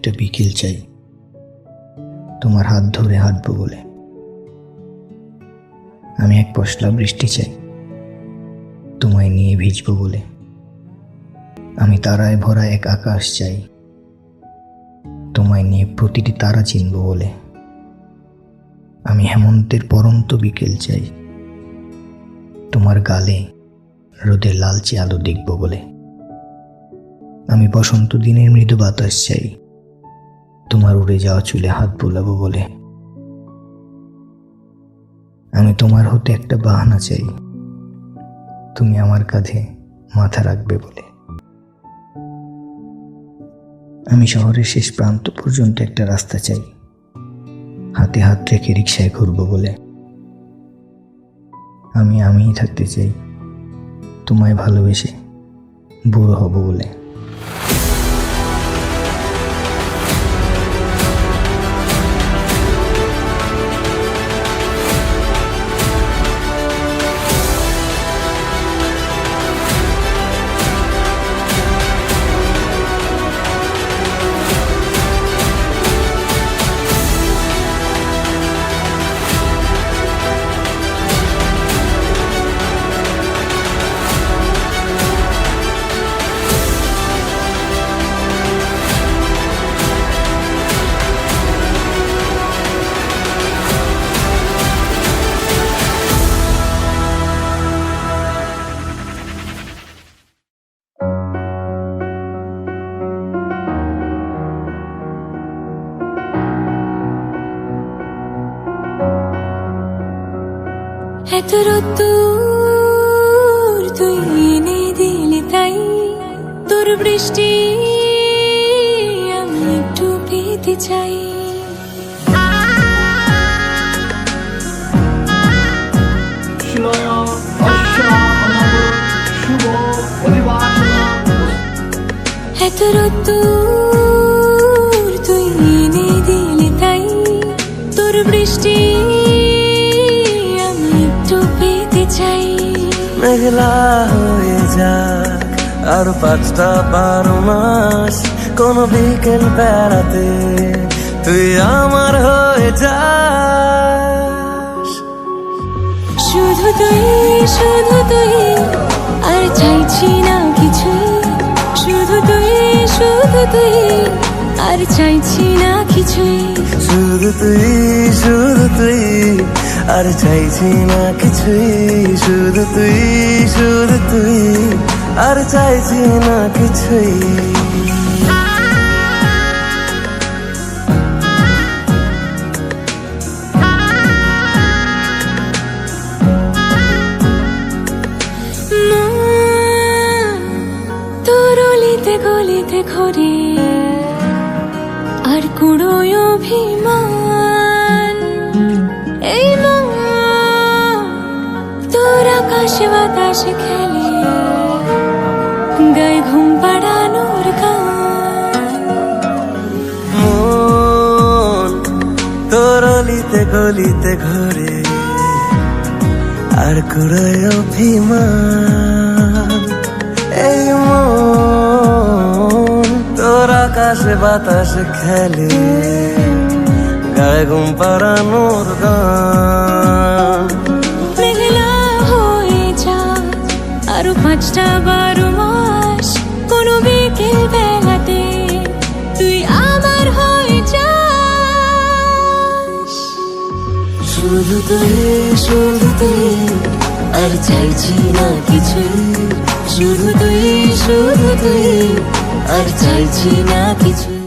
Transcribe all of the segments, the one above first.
একটা বিকেল চাই, তোমার হাত ধরে হাঁটবো বলে। আমি এক পশলা বৃষ্টি চাই, তোমায় নিয়ে ভিজবো বলে। আমি তারায় ভরা এক আকাশ চাই, তোমায় নিয়ে প্রতিটি তারা চিনব বলে। আমি হেমন্তের পরন্ত বিকেল চাই, তোমার গালে রোদের লালচে আলো দেখব বলে। আমি বসন্ত দিনের মৃদু বাতাস চাই, তোমার উড়ে যাওয়া চুলে হাত বোলাবো বলে। আমি তোমার হতে একটা বাহানা চাই, তুমি আমার কাঁধে মাথা রাখবে বলে। আমি শহরের শেষ প্রান্ত পর্যন্ত একটা রাস্তা চাই, হাতে হাত রেখে রিকশায় ঘুরবো বলে। আমি আমিই থাকতে চাই, তোমায় ভালোবেসে বুড়ো হব বলে। এত রোদ্দুর তুই এনে দিলি তাই, তোর বৃষ্টি আমি একটু পেতে চাই। এত রোদ্দুর তুই এনে দিলি তাই, তোর বৃষ্টি মেঘলা হয়ে যাক আর 5টা-12 মাস, কোন বিকেল বেড়াতে তুই আমার হয়ে যাস। শুধু তুই আর চাইছি না কিছুই, শুধু তুই আর চাইছি না কিছুই, শুধু তুই আর চাইছি না কিছুই, শুধু তুই আর চাইছি না কিছুই। তোর অলিতে গলিতে ঘরে আর কুড়োয় অভিমান, এই মন তোর আকাশে বাতাসে খেলে গায়ে ঘুম পাড়ানোর গান। মন তোর অলিতে গলিতে ঘরে আর কুড়োয় অভিমান, এই মন তোর আকাশে বাতাসে খেলে গায়ে ঘুম পাড়ানোর গান। মেঘলা হয়ে যা আরো 5টা-12 মাস, কোন বিকেল বেলাতে তুই আমার হয়ে যাস। শুধু তুই আর চাইছি না কিছুই, শুধু তুই আর চাইছি না কিছুই।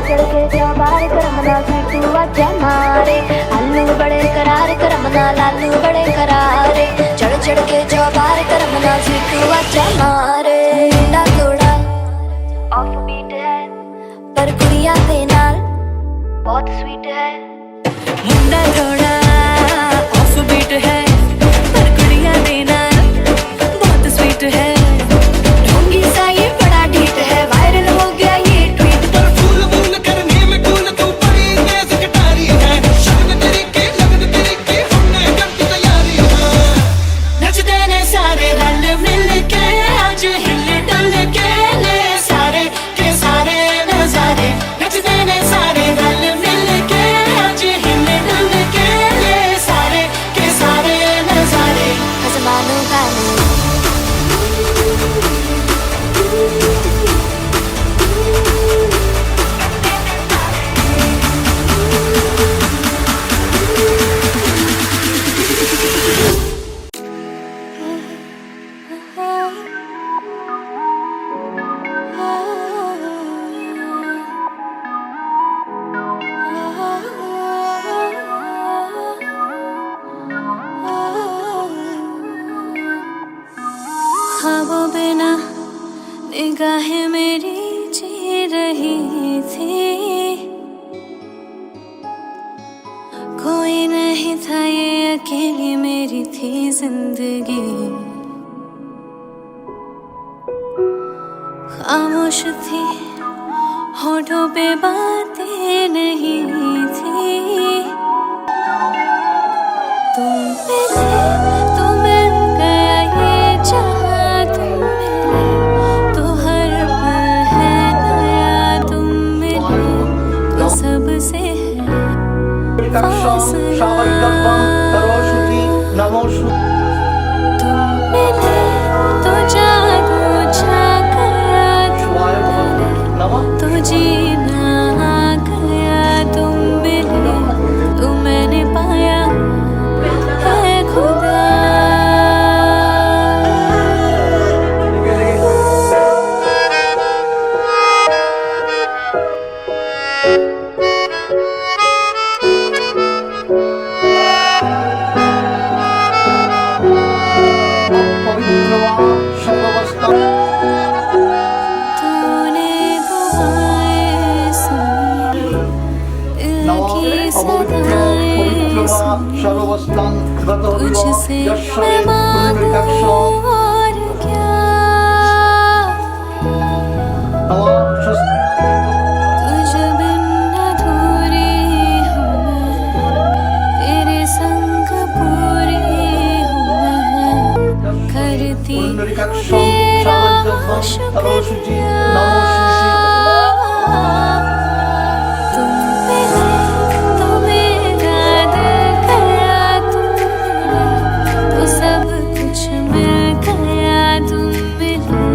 चढ़ के चौबार करमना तू आजा मारे आलू बड़े करार करमना लालू बड़े करारे चढ़ चढ़ के चौबार करमना तू आजा मारे मुंडा थोड़ा ऑफ बीट है पर कुड़ियां दे नाल बहुत स्वीट है मुंडा थोड़ा ऑफ बीट है पर कुड़ियां दे नाल बहुत स्वीट है ढोंगी सा ये बड़ा ढीठ है वायरल हो गया ये ट्वीट पर फूल फूल करने में कूल तू बड़ी तेज कटारी है शगन तेरी के लगन तेरी के हमने कर दी तैयारी है नचते ने सारे रल मिल के आज हिल डुल के ले सारे के सारे नजारे नचते ने सारे रल मिल के आज हिल डुल के ले सारे के सारे नजारे आसमानों का ख्वाबों बिना निगाहें मेरी जी रही थी कोई नहीं था ये अकेली मेरी थी जिंदगी खामोश थी होठों पे बातें नहीं थी तुम मिले तो मिल गया ये जहां तुम मिले तो हर पल है नया तुम मिले तो सबसे है फासला तुम मिले तो जादू छा गया तुम मिले तो जीना आ गया तुम मिले तो मैंने पाया है खुदा तूने दुआएं सुनी दिल की सदाएं सुनी तुझसे मैं मांगू और क्या तुझ बिन अधूरी हूँ मैं तेरे संग पूरी हूँ मैं करती हूँ तेरा शुक्रिया तुम मिले तो मेरा दिल गया तुम मिले तो सब कुछ मिल गया तुम मिले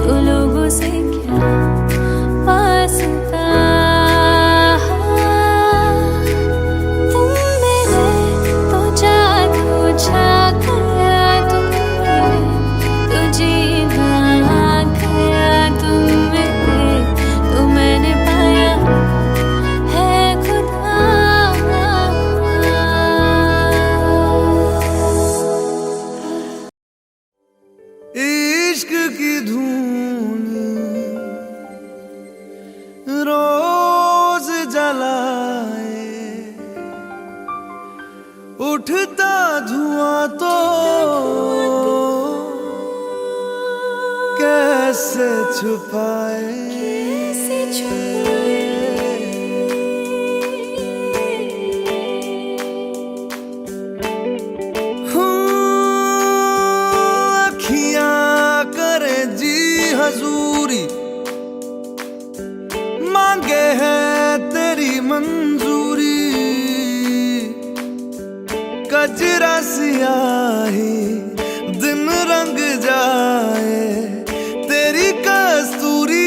तो लोगों से क्या वास्ता तुम मिले तो जादू छा गया तुम मिले तो जीना आ गया तुम मिले तो मैंने पाया है खुदा इश्क की धून रोज जलाए उठता धुआं तो कैसे छुपाए अखियां करे जी हजूरी मांगे है तेरी मंजूरी कजरा सियाही दिन रंग जाए तेरी कस्तूरी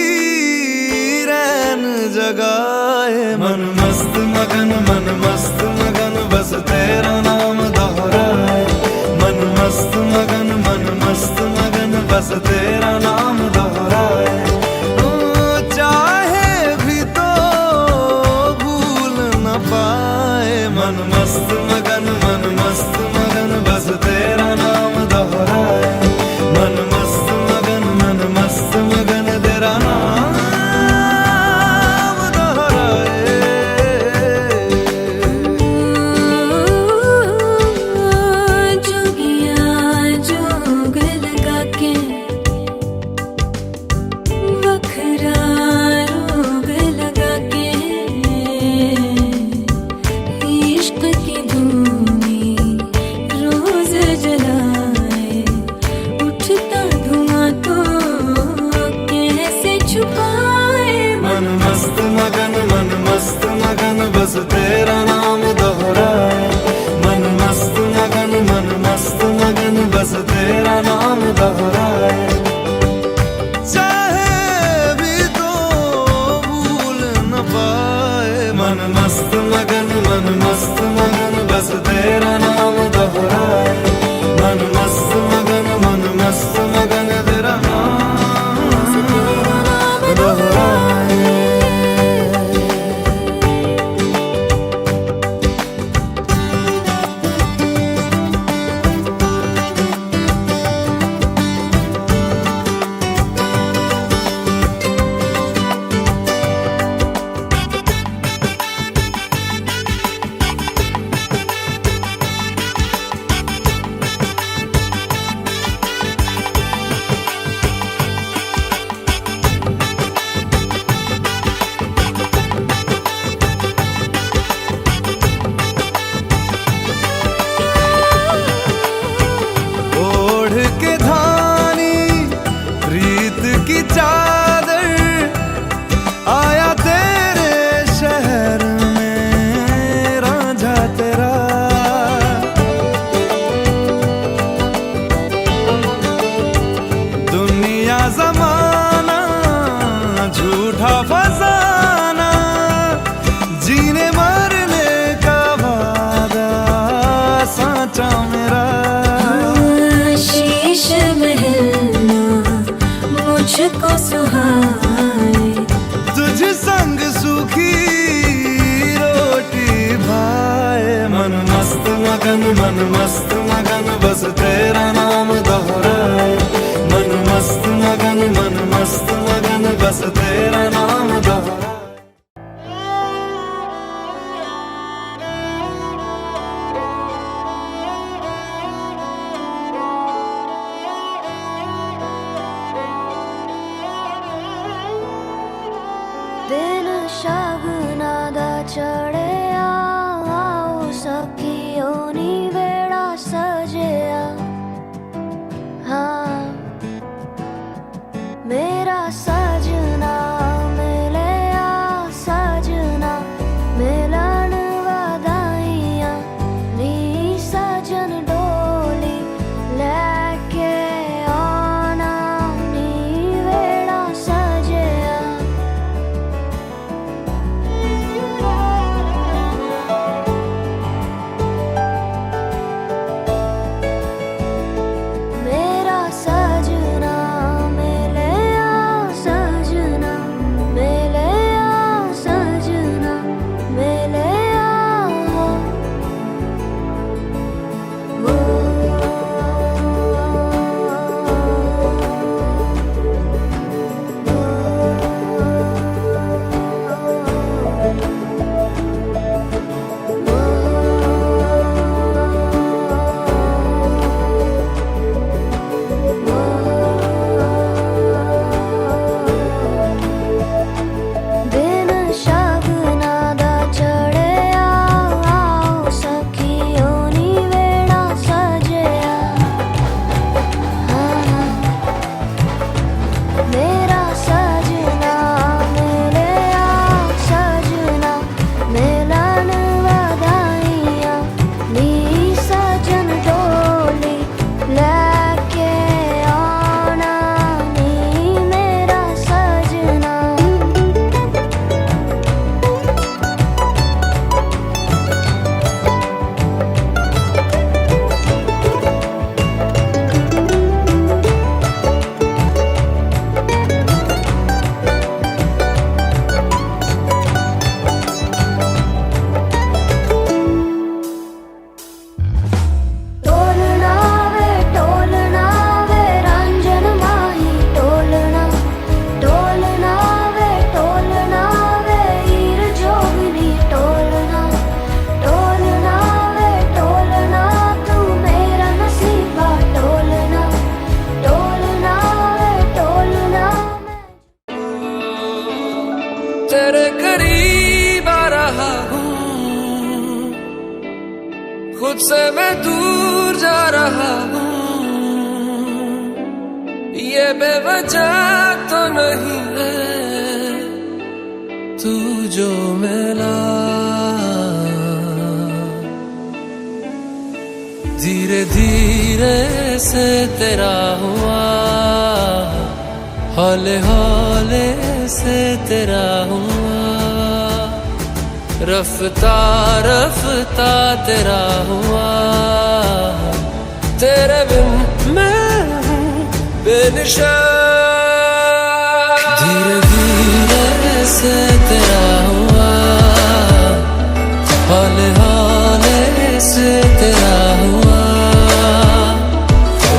रैन जगाए मन मस्त मगन बस तेरा नाम दोहराए मन मस्त मगन बस तेरा नाम दोहराए चाहे भी तो बस तेरा नाम दोहराए। मन मस्त मगन बस तेरा नाम दोहराए। चाहे भी तो भूल न पाए। मन मस्त मगन बस तेरा नाम दोहराए। मन मस्त मगन तेरा नाम दोहराए। की चादर आया तेरे शहर में रांझा तेरा। दुनिया जमाना झूठा फसाना, जीने मरने का वादा साचा मेरा। शीश महलना मुझको सुहाए, तुझ संग सूखी रोटी भाए। मन मस्त मगन बस तेरा नाम दोहराए। मन मस्त मगन बस तेरा नाम दोहराए। दिन शगुना दा चढ़िया, आओ सखियों नी वेड़ा सजिया। हाँ मेरा सजना मिलिया, सजना मिलन वधाइयां। नी सजन डोली लैके आना, नी वेड़ा सजिया। मेरा सजना मिलिया, सजना मिलिया, सजना मिलिया। वो दिन शगुना दा चढ़िया, आओ सखियों नी वेड़ा सजिया। हाँ मेरा सजना मिलिया, सजना मिलन वधाइयां। नी सजन डोली लैके आना, नी मेरा सजना। टोलना वे रंजन माही, टोलना वे हीर जोगनी। टोलना तू मेरा नसीबा। टोलना तेरे करीब आ रहा हूँ, खुद से मैं दूर जा रहा हूँ। ये बेवजह तो नहीं है, तू जो मिला धीरे धीरे से तेरा हुआ, हौले हौले से तेरा हुआ, रफ्ता रफ्ता तेरा हुआ, तेरे बिन मैं हूँ बेनिशान। धीरे धीरे से तेरा हुआ, हौले हौले से तेरा हुआ,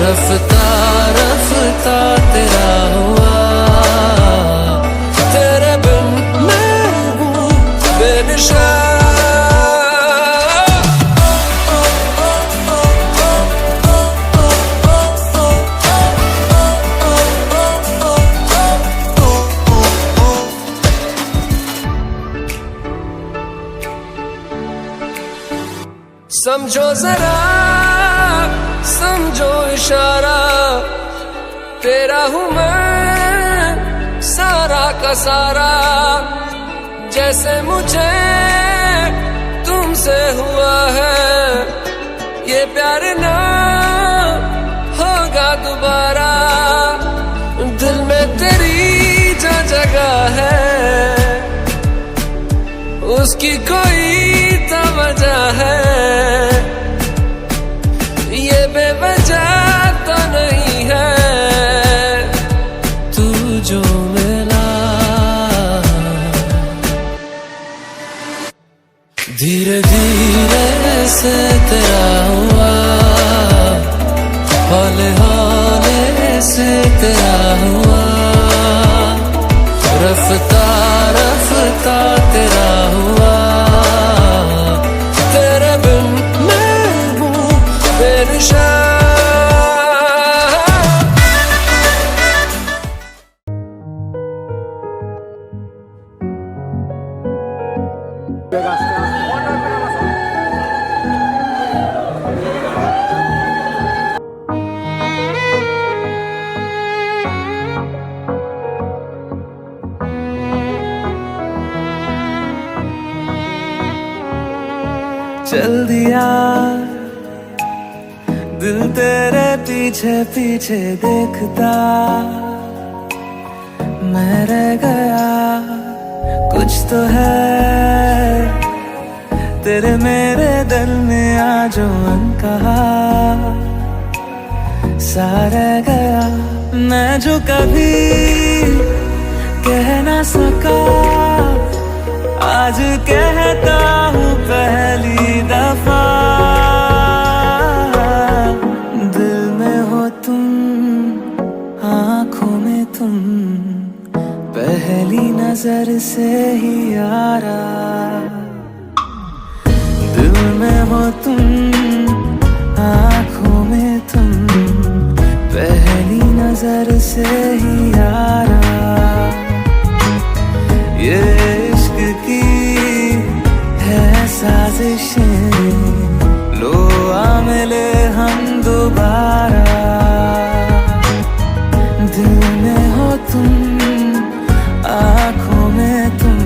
रफ्ता रफ्ता तेरा हुआ, तेरे बिन मैं हूँ बेनिशान। समझो जरा समझो इशारा, तेरा हूँ मैं सारा का सारा, जैसे मुझे तुमसे हुआ है ये प्यार ना होगा दोबारा। दिल में तेरी जो जगह है उसकी कोई तो वजह है, ये बेवजह तो नहीं है। तू जो मिला धीरे धीरे से तेरा हुआ, हौले हौले से तेरा हुआ, रफ्ता रफ्ता तेरा हुआ, तेरे बिन मैं हूँ बेनिशान। चल दिया दिल तेरे पीछे पीछे देखता, मैं रह गया कुछ तो है तेरे मेरे दिल में आज अनकहा सा रह गया। मैं जो कभी कह ना सका आज कहता हूँ पहली दफा, दिल में हो तुम आँखों में तुम, पहली नजर से ही यारा। दिल में हो तुम आँखों में तुम, पहली नजर से ही यारा। ये इश्क की है साजिशें, लो आ मिले हम दोबारा। दिल में हो तुम आँखों में तुम,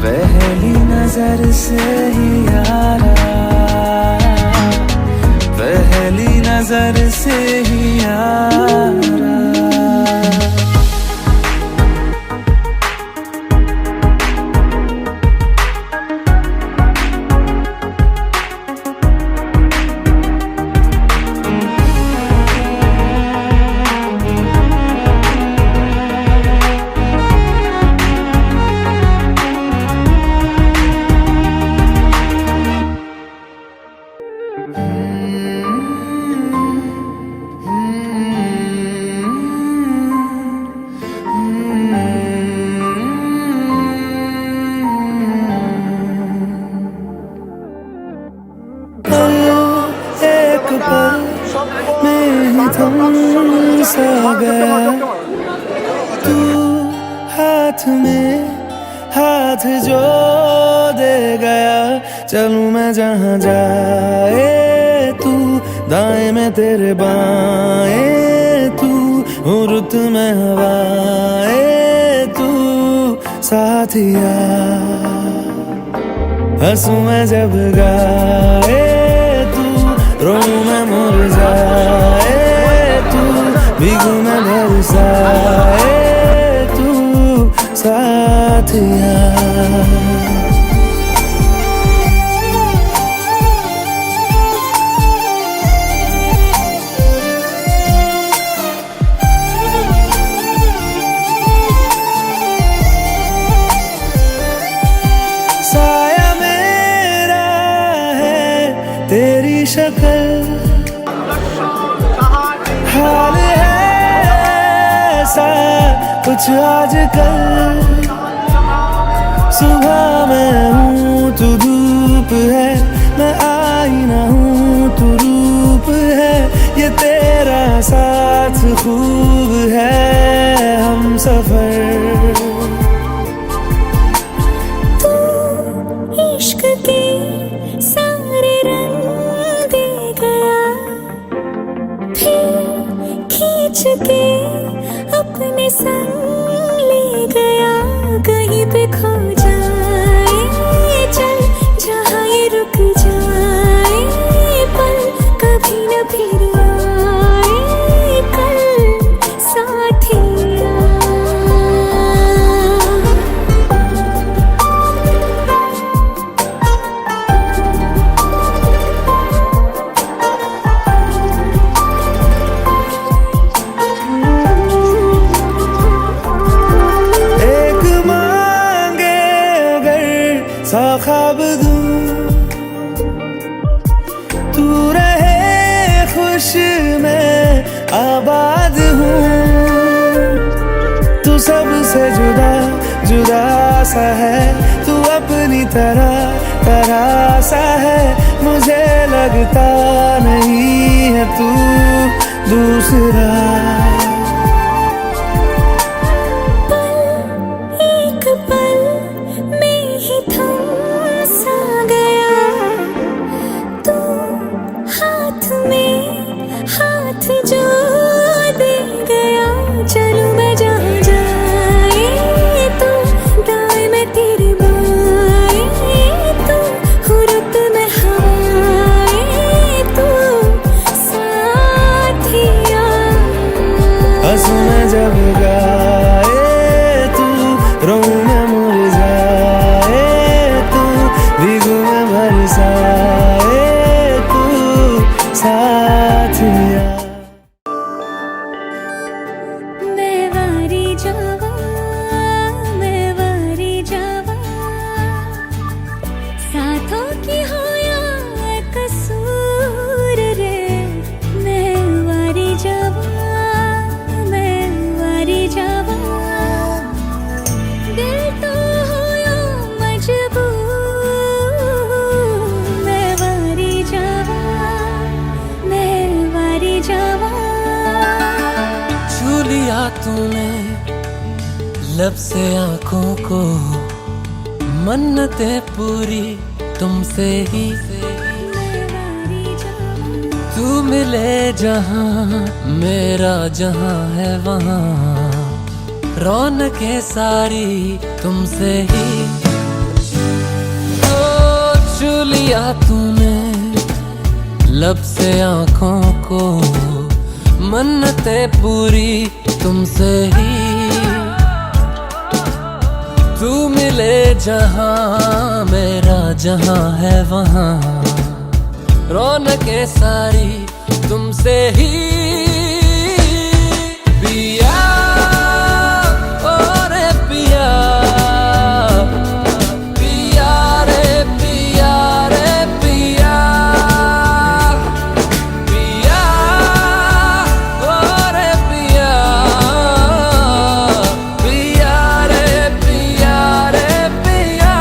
पहली नजर से ही यारा, पहली नजर से ही यारा। सा गया तू हाथ में हाथ जो दे गया, चलूं मैं जहाँ जाए तू, दाएं में तेरे बाएं तू, रुत में हवाएं तू साथिया। हंसूं मैं जब गाए तू, रोऊं मैं मुरझाए तू, भीगू मैं बरसाए तू साथिया। साया मेरा है तेरी शक्ल, हाल है ऐसा कुछ आजकल। सुबह मैं हूँ तू धूप है, मैं आईना हूँ तू रूप है। ये तेरा साथ खूब है हम सफर। इश्क के सारे रंग दे गया, फिर खींच के अपने संग ले गया। कहीं पे खो जाए चल जहाँ ये रुक जाए पल, कभी न फिर आए कल साथिया। सा ख्वाब दूं तू रहे खुश मैं आबाद हूँ। तू सबसे जुदा जुदा सा है, तू अपनी तरह सा है। मुझे लगता नहीं है तू दूसरा। हाथ जो दे गया, चलूं मैं जहाँ जाए तू, दाएं मैं तेरे बाएं तू, हुरुत में हवाएं तू साथिया। हंसूं मैं जब गाए तू, रोऊं मैं मुरझाए तू, भीगू मैं बरसाए तू साथिया। मैं वारी जावा, मैं वारी जावा, साथों की हो या कसूर रे। मैं वारी जावा, मैं वारी जावा, दिल तो हो या मजबूर। मैं वारी जावा, मैं वारी जावा। छू लिया तूने लब से आंखों को, मन्नतें पूरी तुमसे ही। तू मिले जहाँ मेरा जहाँ है वहाँ, रौनकें सारी तुमसे ही। ओ छू लिया तूने लब से आंखों को, मन्नतें पूरी तुमसे ही। तू मिले जहाँ मेरा जहाँ है वहाँ, रौनकें सारी तुमसे ही। पिया ओ रे पिया, पिया रे पिया रे पिया, पिया ओ रे पिया, पिया रे पिया रे पिया।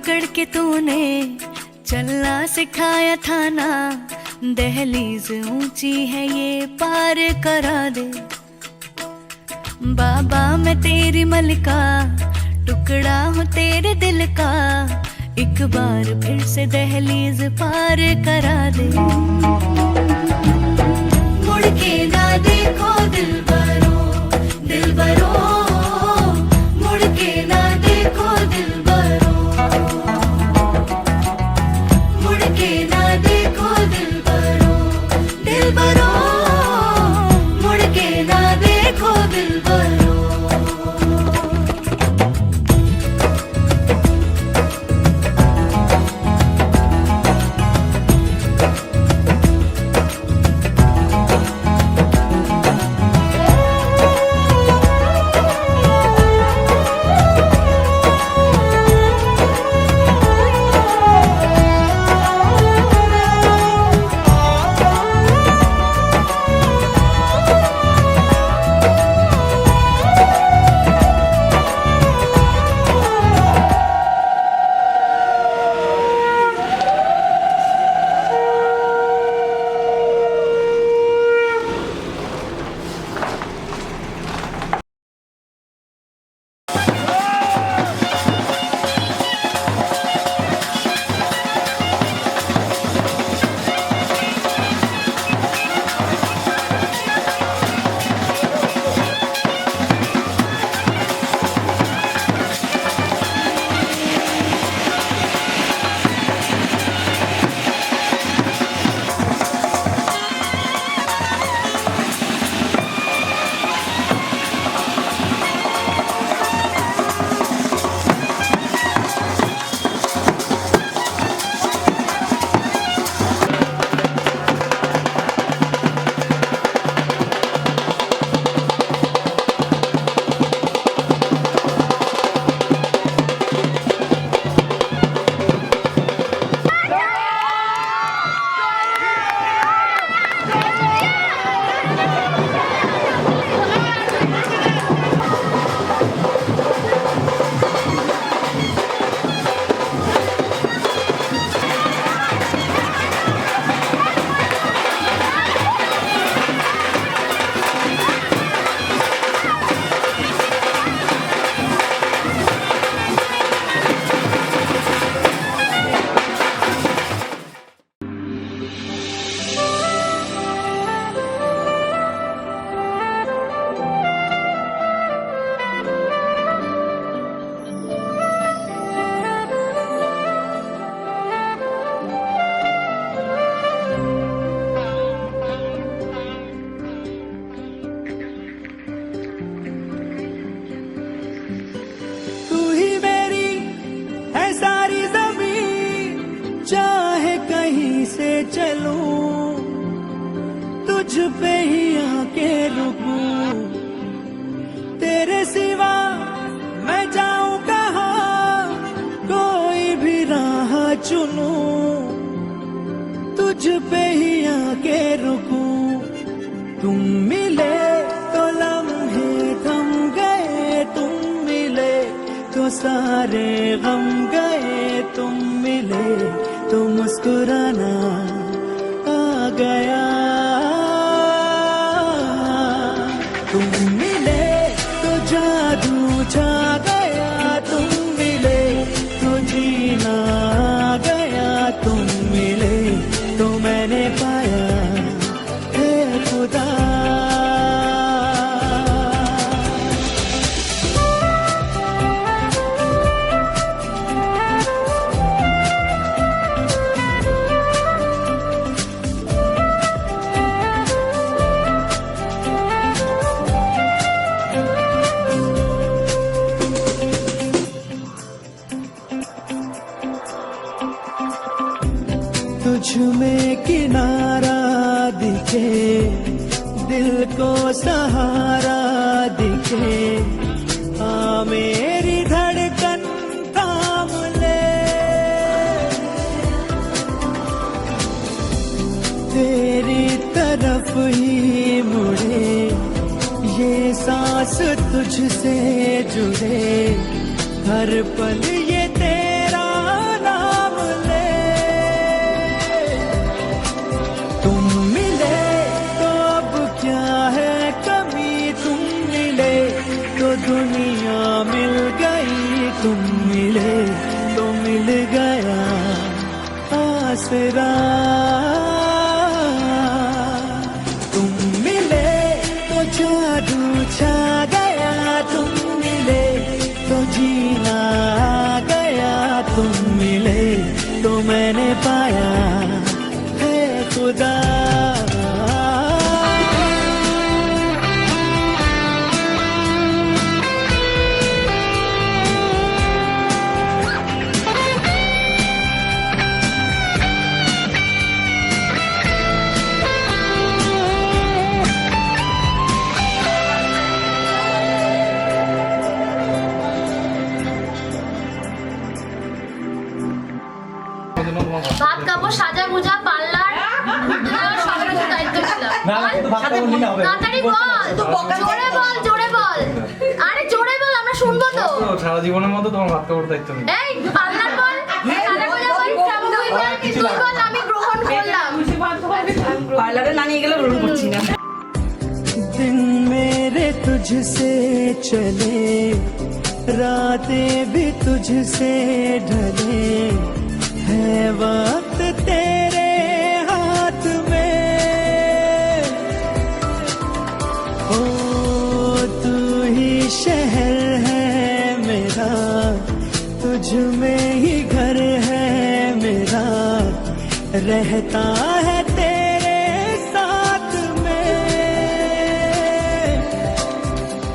पकड़ के तूने चलना सिखाया था ना, दहलीज ऊंची है ये पार करा दे। बाबा मैं तेरी मलिका, टुकड़ा हूँ तेरे दिल का, एक बार फिर से दहलीज पार करा दे। मुड़ के ना देखो दिलबरो, दिलबरो, मुड़ के ना देखो दिलबरो, मुड़ के ना देखो दिलबरो, दिलबरो, मुड़ के ना देखो दिलबरो। चलूं तुझ पे ही आके रुकूं, तेरे सिवा मैं जाऊं कहाँ, कोई भी राह चुनूं, तुझ पे ही आके रुकूं। तुम मिले तो लम्हे थम गए, तुम मिले तो सारे गम गए, तुम मिले तो मुस्कुराना आ गया। तुम मिले तो जादू छा गया, तुम मिले तो जीना आ गया, तुम मिले तो मैंने पाया है खुदा। तुझ में किनारा दिखे, दिल को सहारा दिखे, आ मेरी धड़कन थाम ले, तेरी तरफ ही मुड़े, ये सांस तुझसे जुड़े, हर पल ये तेरा आसरा। तुम मिले तो जादू छा गया, तुम मिले तो जीना आ गया, तुम मिले तो मैंने पाया है खुदा। ভাত খাবো, সাজা গুজা, পার্লার, সব কিছু দায়িত্ব ছিলাম। তাড়াতাড়ি বল, জোরে বল, জোরে বল, আরে জোরে বল, আমরা শুনবো তো। সারা জীবনের মতো তোমার ভাত খাওয়ার দায়িত্ব নেই। এই পার্লার বল, সাজা গুজা বল, তুই বল, তুই বল, আমি গ্রহণ করলাম। পার্লারে না নিয়ে গেলে গ্রহণ করছি না। दिन मेरे तुझसे चले, रातें भी तुझसे ढले, है वक्त तेरे हाथ में। ओ तू ही शहर है मेरा, तुझ में ही घर है मेरा, रहता है तेरे साथ में।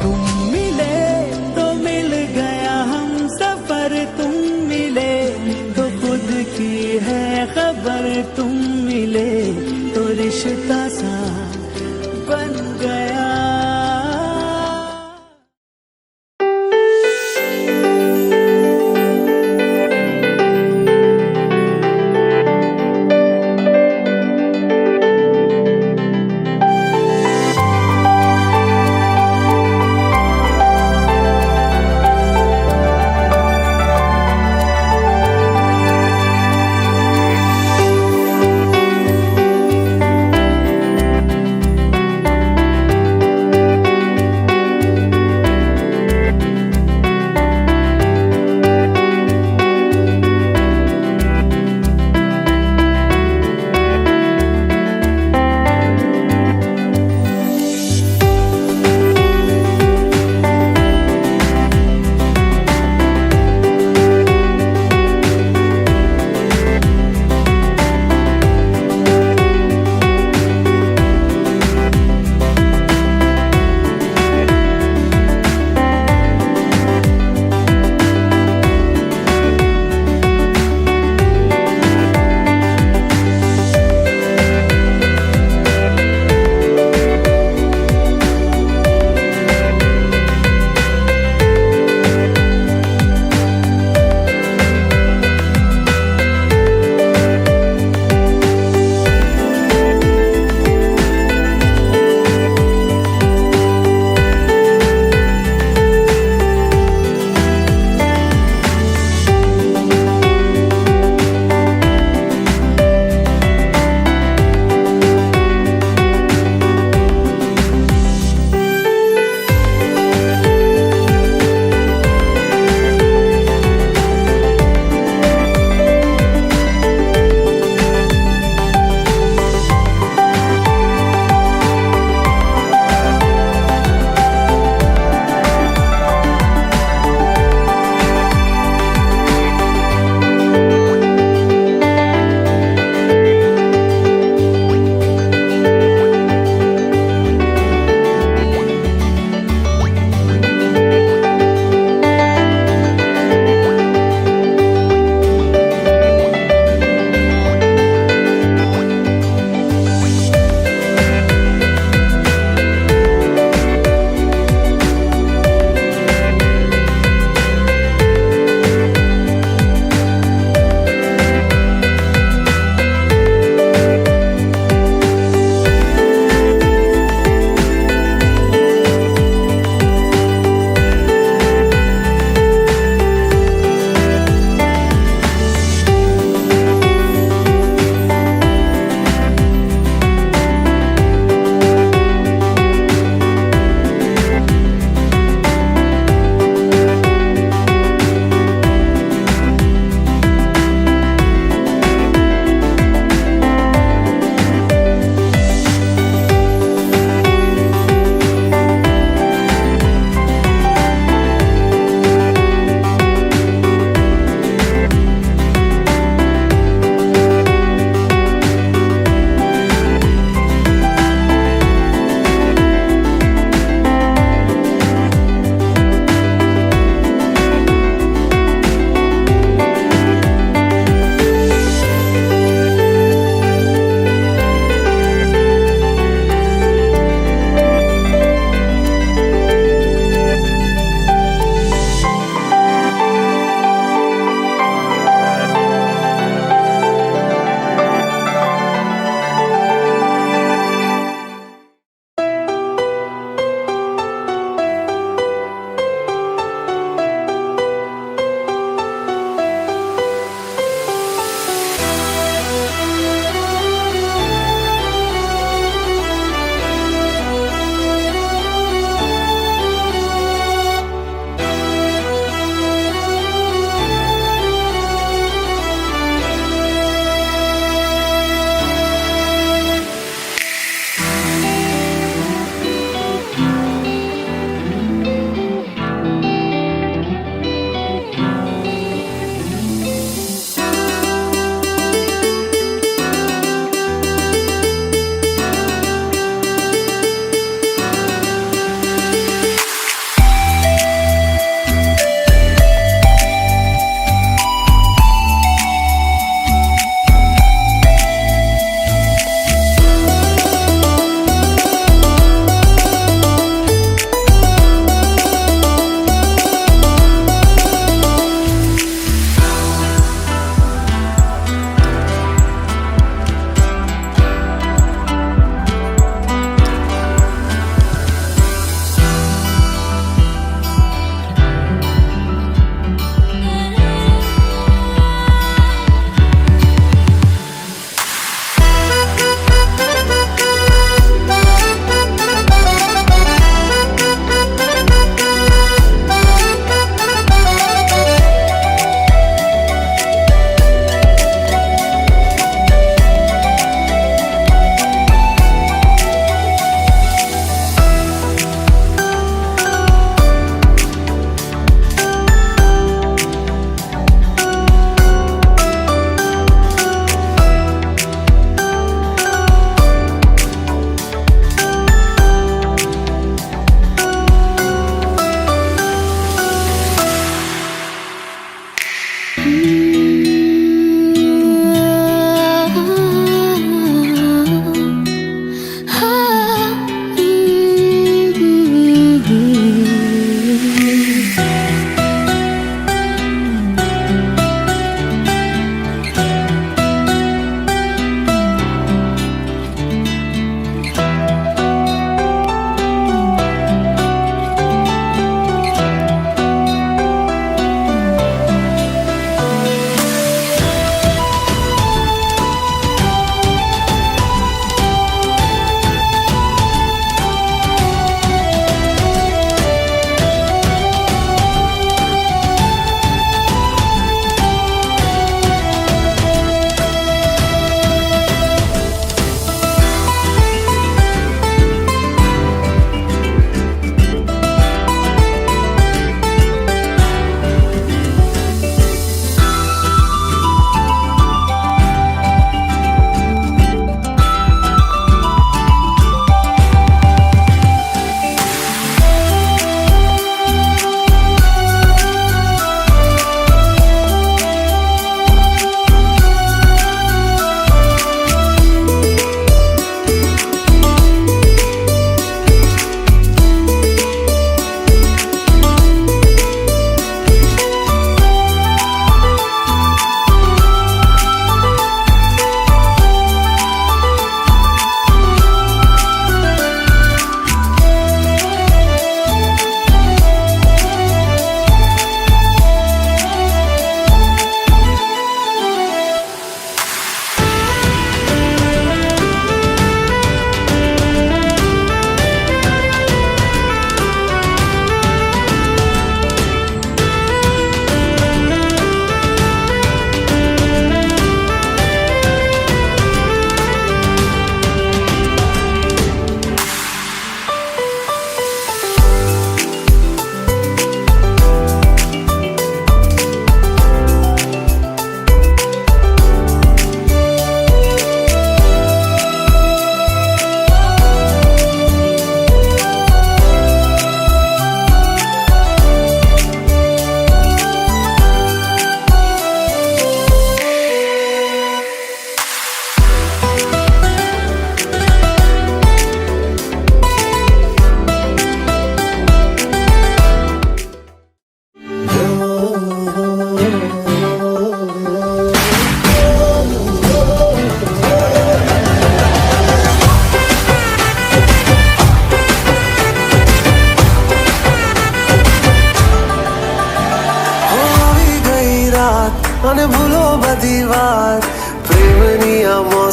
तुम मिले तो मिल गया हम सफर, तुम मिले तो खुद की है खबर, तुम मिले तो रिश्ता सा बन गया।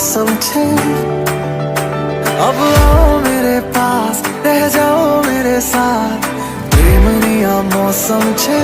मौसम छे अब आओ मेरे पास रह जाओ मेरे साथ प्रेमनिया मौसम छे